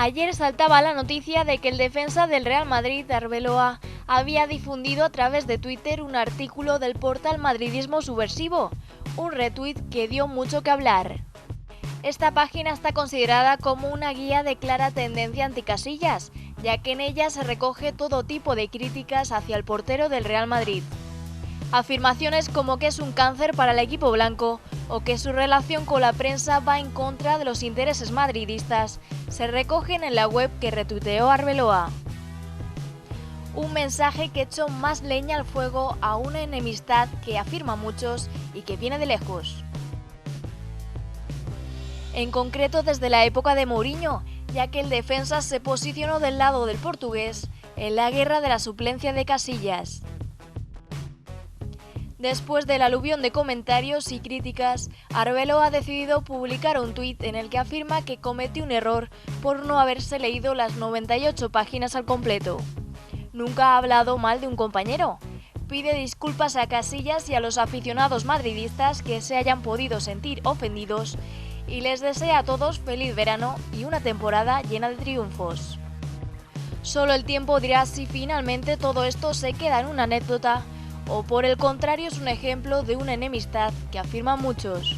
Ayer saltaba la noticia de que el defensa del Real Madrid, Arbeloa, había difundido a través de Twitter un artículo del portal Madridismo Subversivo, un retweet que dio mucho que hablar. Esta página está considerada como una guía de clara tendencia anticasillas, ya que en ella se recoge todo tipo de críticas hacia el portero del Real Madrid. Afirmaciones como que es un cáncer para el equipo blanco o que su relación con la prensa va en contra de los intereses madridistas se recogen en la web que retuiteó Arbeloa. Un mensaje que echó más leña al fuego a una enemistad que afirma muchos y que viene de lejos. En concreto desde la época de Mourinho, ya que el defensa se posicionó del lado del portugués en la guerra de la suplencia de Casillas. Después del aluvión de comentarios y críticas, Arbeloa ha decidido publicar un tuit en el que afirma que cometió un error por no haberse leído las 98 páginas al completo. Nunca ha hablado mal de un compañero. Pide disculpas a Casillas y a los aficionados madridistas que se hayan podido sentir ofendidos y les desea a todos feliz verano y una temporada llena de triunfos. Solo el tiempo dirá si finalmente todo esto se queda en una anécdota o por el contrario es un ejemplo de una enemistad que afirman muchos.